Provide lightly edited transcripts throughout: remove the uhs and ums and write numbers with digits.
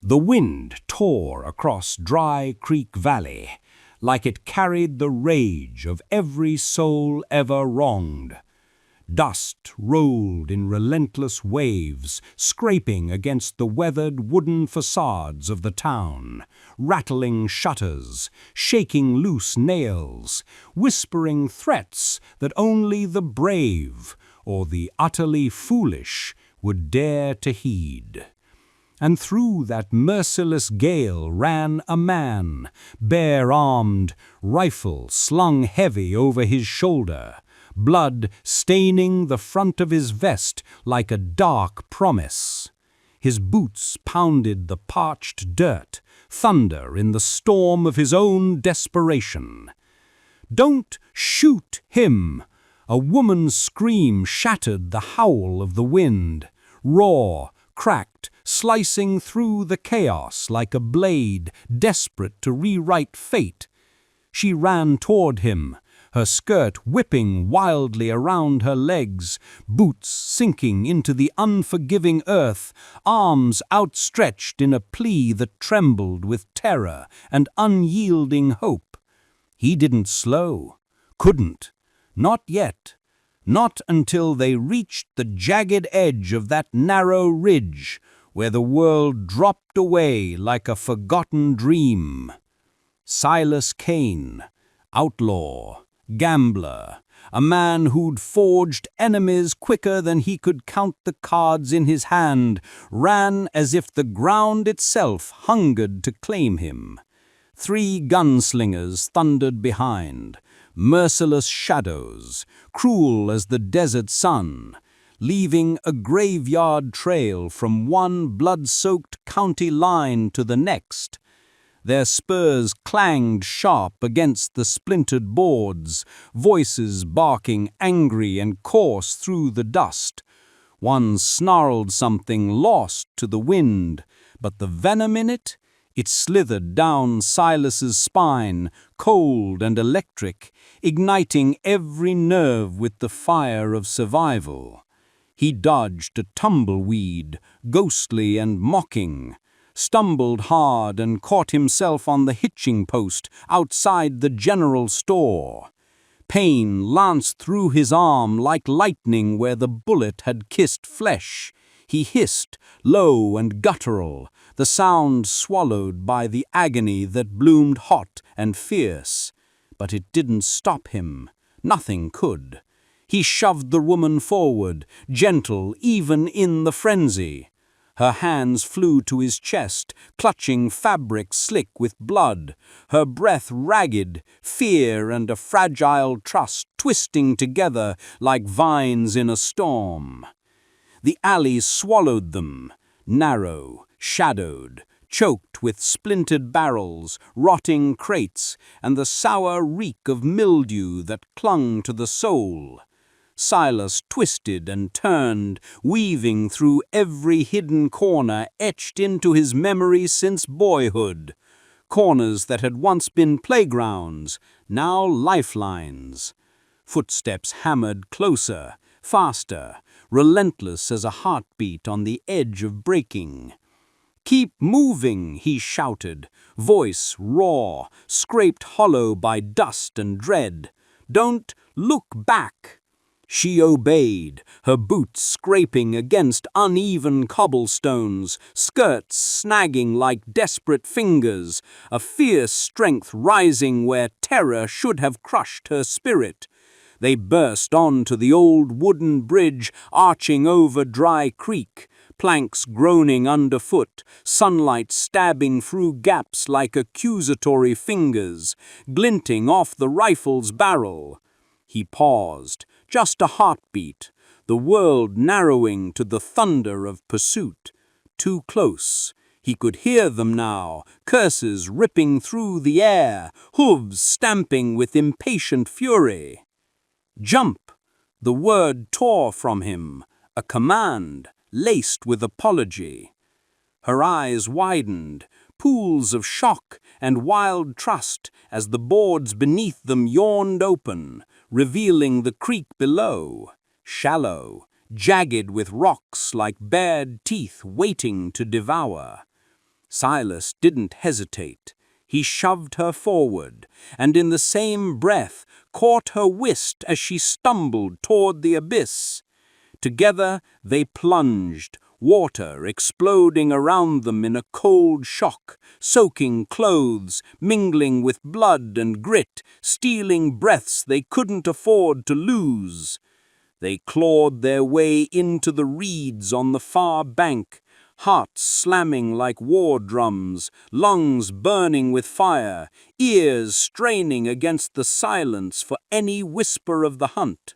The wind tore across Dry Creek Valley like it carried the rage of every soul ever wronged. Dust rolled in relentless waves, scraping against the weathered wooden facades of the town, rattling shutters, shaking loose nails, whispering threats that only the brave or the utterly foolish would dare to heed. And through that merciless gale ran a man, bare-armed, rifle slung heavy over his shoulder, blood staining the front of his vest like a dark promise. His boots pounded the parched dirt, thunder in the storm of his own desperation. "Don't shoot him!" A woman's scream shattered the howl of the wind, raw, cracked, slicing through the chaos like a blade desperate to rewrite fate. She ran toward him, her skirt whipping wildly around her legs, boots sinking into the unforgiving earth, arms outstretched in a plea that trembled with terror and unyielding hope. He didn't slow, couldn't, not yet. Not until they reached the jagged edge of that narrow ridge where the world dropped away like a forgotten dream. Silas Kane, outlaw, gambler, a man who'd forged enemies quicker than he could count the cards in his hand, ran as if the ground itself hungered to claim him. 3 gunslingers thundered behind, merciless shadows, cruel as the desert sun, leaving a graveyard trail from one blood-soaked county line to the next. Their spurs clanged sharp against the splintered boards, voices barking angry and coarse through the dust. One snarled something lost to the wind, but the venom in it slithered down Silas's spine, cold and electric, igniting every nerve with the fire of survival. He dodged a tumbleweed, ghostly and mocking, stumbled hard and caught himself on the hitching post outside the general store. Pain lanced through his arm like lightning where the bullet had kissed flesh. He hissed, low and guttural, the sound swallowed by the agony that bloomed hot and fierce. But it didn't stop him. Nothing could. He shoved the woman forward, gentle even in the frenzy. Her hands flew to his chest, clutching fabric slick with blood, her breath ragged, fear and a fragile trust twisting together like vines in a storm. The alley swallowed them, narrow, shadowed, choked with splintered barrels, rotting crates, and the sour reek of mildew that clung to the soul. Silas twisted and turned, weaving through every hidden corner etched into his memory since boyhood. Corners that had once been playgrounds, now lifelines. Footsteps hammered closer, faster, relentless as a heartbeat on the edge of breaking. "Keep moving," he shouted, voice raw, scraped hollow by dust and dread. "Don't look back." She obeyed, her boots scraping against uneven cobblestones, skirts snagging like desperate fingers, a fierce strength rising where terror should have crushed her spirit. They burst onto the old wooden bridge arching over Dry Creek, planks groaning underfoot, sunlight stabbing through gaps like accusatory fingers, glinting off the rifle's barrel. He paused, just a heartbeat, the world narrowing to the thunder of pursuit. Too close. He could hear them now, curses ripping through the air, hooves stamping with impatient fury. "Jump!" The word tore from him, a command, laced with apology. Her eyes widened, pools of shock and wild trust as the boards beneath them yawned open, revealing the creek below, shallow, jagged with rocks like bared teeth waiting to devour. Silas didn't hesitate. He shoved her forward, and in the same breath caught her wrist as she stumbled toward the abyss. Together they plunged, water exploding around them in a cold shock, soaking clothes, mingling with blood and grit, stealing breaths they couldn't afford to lose. They clawed their way into the reeds on the far bank, hearts slamming like war drums, lungs burning with fire, ears straining against the silence for any whisper of the hunt.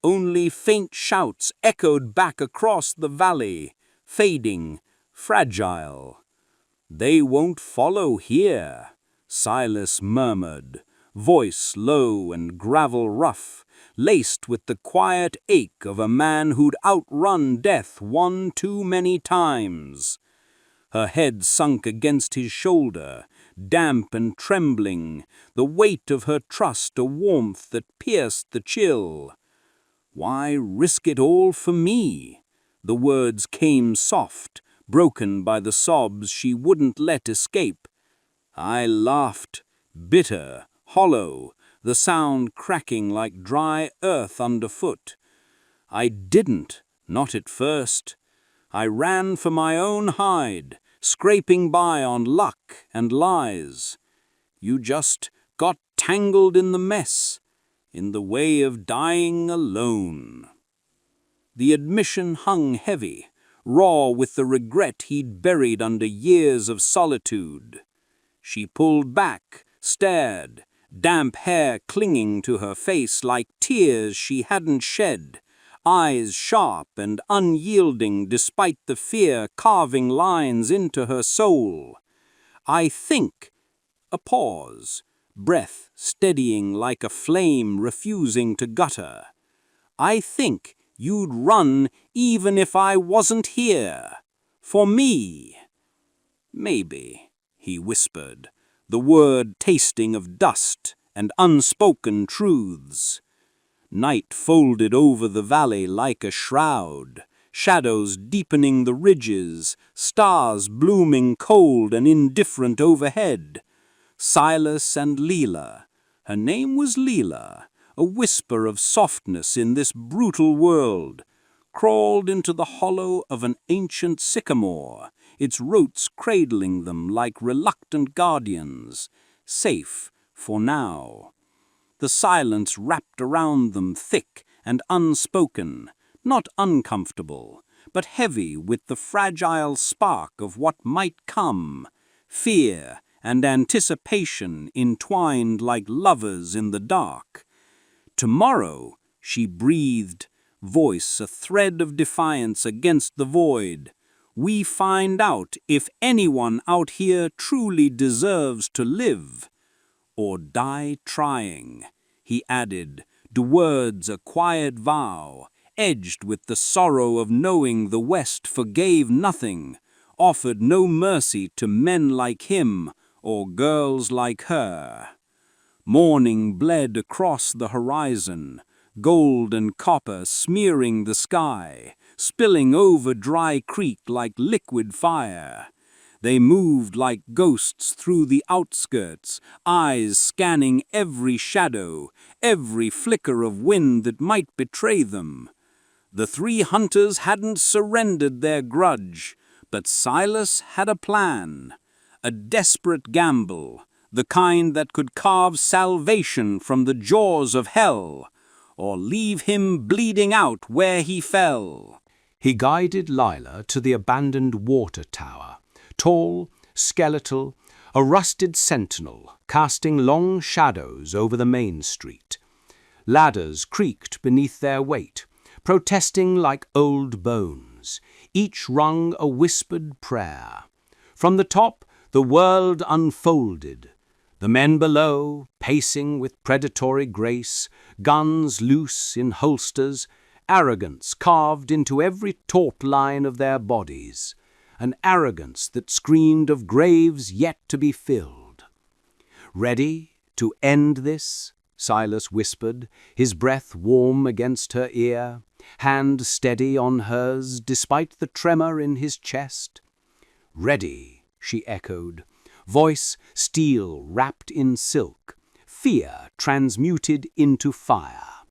Only faint shouts echoed back across the valley, fading, fragile. "They won't follow here," Silas murmured, voice low and gravel rough, laced with the quiet ache of a man who'd outrun death one too many times. Her head sunk against his shoulder, damp and trembling, the weight of her trust a warmth that pierced the chill. "Why risk it all for me?" The words came soft, broken by the sobs she wouldn't let escape. I laughed, bitter, hollow, the sound cracking like dry earth underfoot. "I didn't, not at first. I ran for my own hide, scraping by on luck and lies. You just got tangled in the mess, in the way of dying alone." The admission hung heavy, raw with the regret he'd buried under years of solitude. She pulled back, stared, damp hair clinging to her face like tears she hadn't shed, eyes sharp and unyielding despite the fear carving lines into her soul. "I think," a pause, breath steadying like a flame refusing to gutter. "I think you'd run even if I wasn't here. For me." "Maybe," he whispered, the word tasting of dust and unspoken truths. Night folded over the valley like a shroud, shadows deepening the ridges, stars blooming cold and indifferent overhead. Silas and Lila, her name was Lila, a whisper of softness in this brutal world, crawled into the hollow of an ancient sycamore, its roots cradling them like reluctant guardians, safe for now. The silence wrapped around them thick and unspoken, not uncomfortable, but heavy with the fragile spark of what might come, fear and anticipation entwined like lovers in the dark. "Tomorrow," she breathed, voice a thread of defiance against the void, "we find out if anyone out here truly deserves to live, or die trying," he added, the words a quiet vow, edged with the sorrow of knowing the West forgave nothing, offered no mercy to men like him or girls like her. Morning bled across the horizon, gold and copper smearing the sky, spilling over Dry Creek like liquid fire. They moved like ghosts through the outskirts, eyes scanning every shadow, every flicker of wind that might betray them. The three hunters hadn't surrendered their grudge, but Silas had a plan, a desperate gamble, the kind that could carve salvation from the jaws of hell, or leave him bleeding out where he fell. He guided Lila to the abandoned water tower, tall, skeletal, a rusted sentinel casting long shadows over the main street. Ladders creaked beneath their weight, protesting like old bones, each rung a whispered prayer. From the top, the world unfolded. The men below, pacing with predatory grace, guns loose in holsters, arrogance carved into every taut line of their bodies, an arrogance that screamed of graves yet to be filled. "Ready to end this?" Silas whispered, his breath warm against her ear, hand steady on hers despite the tremor in his chest. "Ready," she echoed. Voice steel wrapped in silk, fear transmuted into fire.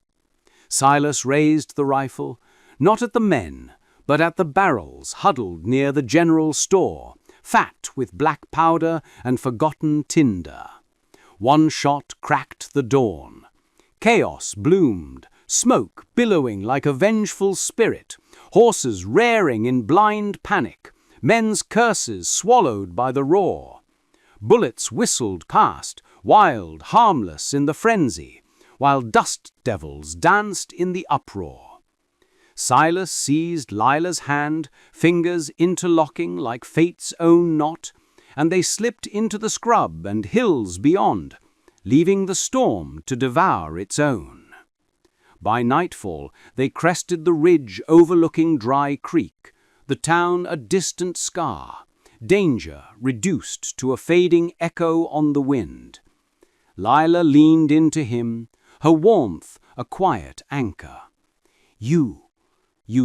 Silas raised the rifle, not at the men, but at the barrels huddled near the general store, fat with black powder and forgotten tinder. One shot cracked the dawn. Chaos bloomed, smoke billowing like a vengeful spirit, horses rearing in blind panic, men's curses swallowed by the roar. Bullets whistled past, wild, harmless in the frenzy, while dust devils danced in the uproar. Silas seized Lila's hand, fingers interlocking like fate's own knot, and they slipped into the scrub and hills beyond, leaving the storm to devour its own. By nightfall, they crested the ridge overlooking Dry Creek, the town a distant scar, danger reduced to a fading echo on the wind. Lila leaned into him, her warmth a quiet anchor. You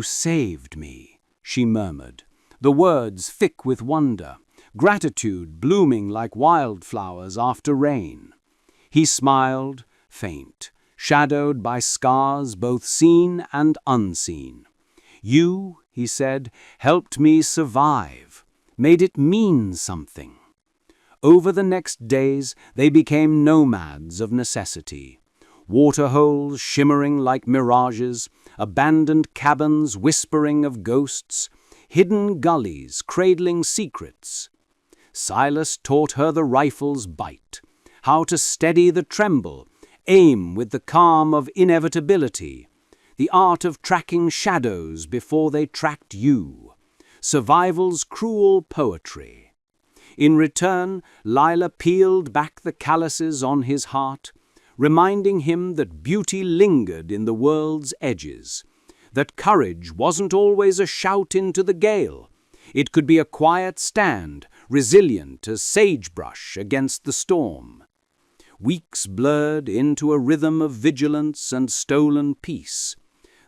saved me," she murmured, the words thick with wonder, gratitude blooming like wildflowers after rain. He smiled, faint, shadowed by scars both seen and unseen. "You," he said, "helped me survive, made it mean something." Over the next days they became nomads of necessity. Waterholes shimmering like mirages, abandoned cabins whispering of ghosts, hidden gullies cradling secrets. Silas taught her the rifle's bite, how to steady the tremble, aim with the calm of inevitability, the art of tracking shadows before they tracked you, survival's cruel poetry. In return, Lila peeled back the calluses on his heart, reminding him that beauty lingered in the world's edges, that courage wasn't always a shout into the gale. It could be a quiet stand, resilient as sagebrush against the storm. Weeks blurred into a rhythm of vigilance and stolen peace.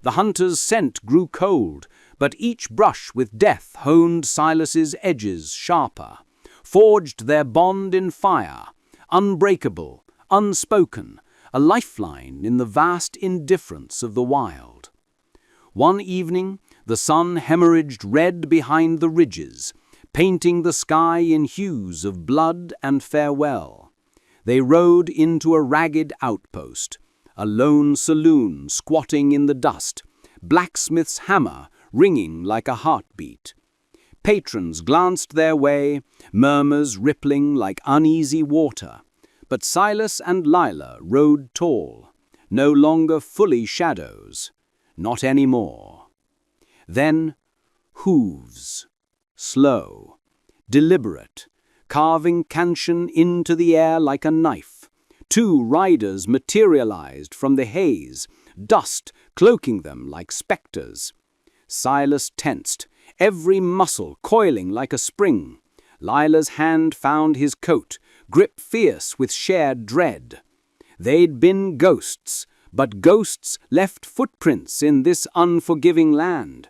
The hunter's scent grew cold, but each brush with death honed Silas's edges sharper, forged their bond in fire, unbreakable, unspoken, a lifeline in the vast indifference of the wild. One evening, the sun hemorrhaged red behind the ridges, painting the sky in hues of blood and farewell. They rode into a ragged outpost, a lone saloon squatting in the dust, blacksmith's hammer ringing like a heartbeat. Patrons glanced their way, murmurs rippling like uneasy water. But Silas and Lila rode tall, no longer fully shadows, not anymore. Then hooves, slow, deliberate, carving canyon into the air like a knife. Two riders materialized from the haze, dust cloaking them like specters. Silas tensed, every muscle coiling like a spring. Lila's hand found his coat, grip fierce with shared dread. They'd been ghosts, but ghosts left footprints in this unforgiving land.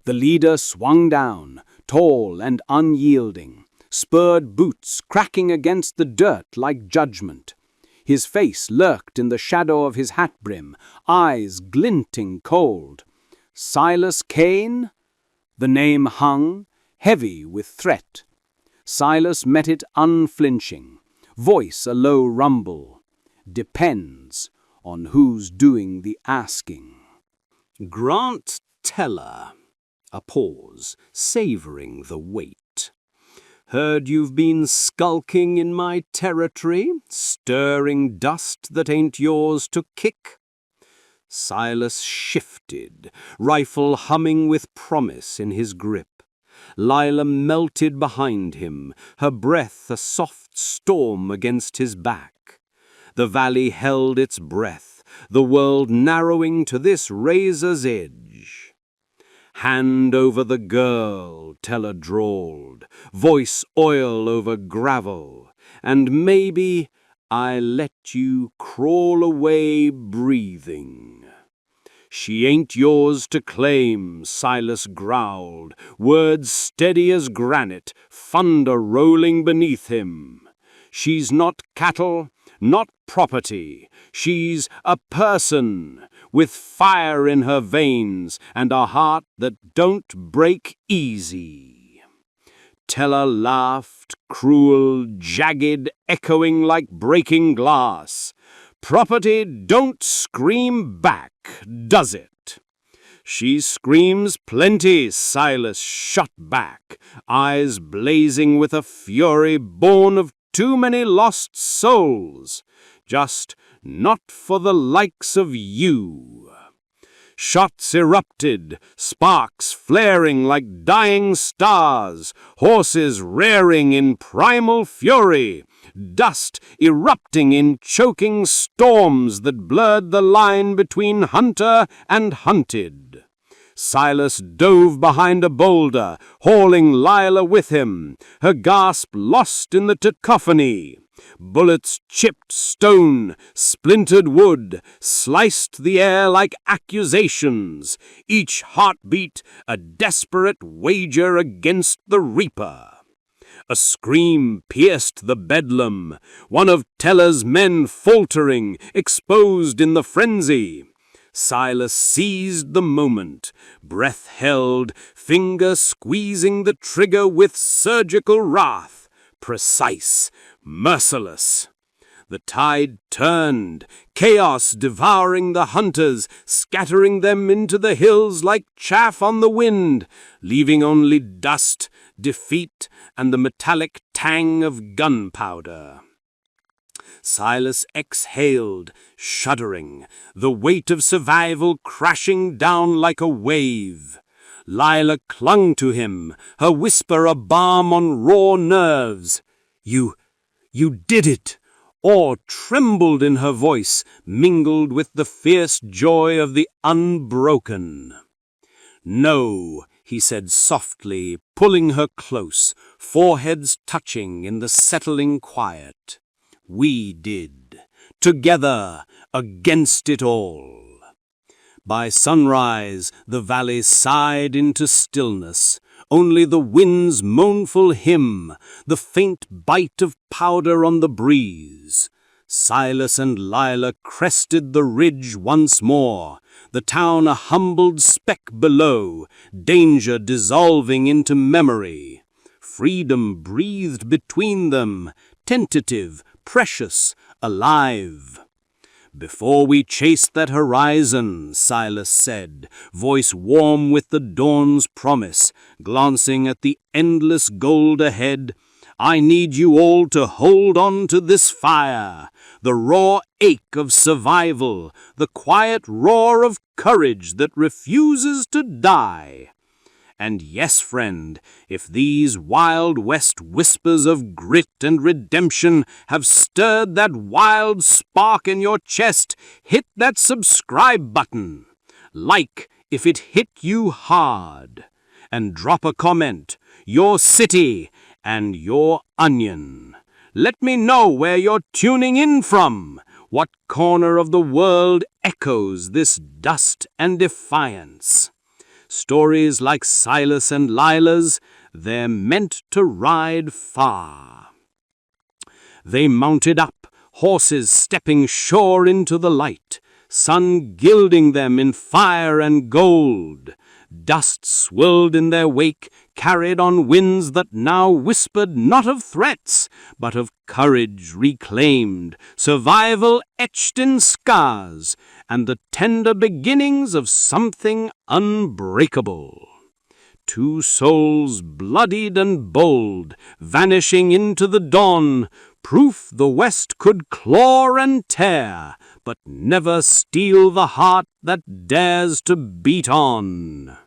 The leader swung down, tall and unyielding, spurred boots cracking against the dirt like judgment. His face lurked in the shadow of his hat brim, eyes glinting cold. Silas Kane? The name hung, heavy with threat. Silas met it unflinching, voice a low rumble. Depends on who's doing the asking. Grant Teller. A pause, savoring the weight. Heard you've been skulking in my territory, stirring dust that ain't yours to kick? Silas shifted, rifle humming with promise in his grip. Lila melted behind him, her breath a soft storm against his back. The valley held its breath, the world narrowing to this razor's edge. Hand over the girl, Teller drawled, voice oil over gravel, and maybe I let you crawl away breathing. "She ain't yours to claim," Silas growled, words steady as granite, thunder rolling beneath him. "She's not cattle, not property. She's a person, with fire in her veins and a heart that don't break easy." Teller laughed, cruel, jagged, echoing like breaking glass. "Property don't scream back, does it?" "She screams plenty," Silas shot back, eyes blazing with a fury born of too many lost souls. "Just not for the likes of you." Shots erupted, sparks flaring like dying stars, horses rearing in primal fury, dust erupting in choking storms that blurred the line between hunter and hunted. Silas dove behind a boulder, hauling Lila with him, her gasp lost in the cacophony. Bullets chipped stone, splintered wood, sliced the air like accusations, each heartbeat a desperate wager against the reaper. A scream pierced the bedlam, one of Teller's men faltering, exposed in the frenzy. Silas seized the moment, breath held, finger squeezing the trigger with surgical wrath, precise, merciless. The tide turned, chaos devouring the hunters, scattering them into the hills like chaff on the wind, leaving only dust, defeat, and the metallic tang of gunpowder. Silas exhaled, shuddering, the weight of survival crashing down like a wave. Lila clung to him, her whisper a balm on raw nerves. You did it!" Awe trembled in her voice, mingled with the fierce joy of the unbroken. "No," he said softly, pulling her close, foreheads touching in the settling quiet. "We did, together, against it all." By sunrise, the valley sighed into stillness. Only the wind's mournful hymn, the faint bite of powder on the breeze. Silas and Lila crested the ridge once more, the town a humbled speck below, danger dissolving into memory. Freedom breathed between them, tentative, precious, alive. "Before we chase that horizon," Silas said, voice warm with the dawn's promise, glancing at the endless gold ahead, "I need you all to hold on to this fire, the raw ache of survival, the quiet roar of courage that refuses to die. And yes, friend, if these Wild West whispers of grit and redemption have stirred that wild spark in your chest, hit that subscribe button. Like if it hit you hard. And drop a comment, your city and your onion. Let me know where you're tuning in from. What corner of the world echoes this dust and defiance? Stories like Silas and Lila's, they're meant to ride far. They mounted up, horses stepping sure into the light, sun gilding them in fire and gold. Dust swirled in their wake, carried on winds that now whispered not of threats, but of courage reclaimed, survival etched in scars, and the tender beginnings of something unbreakable. Two souls bloodied and bold, vanishing into the dawn, proof the West could claw and tear, but never steal the heart that dares to beat on.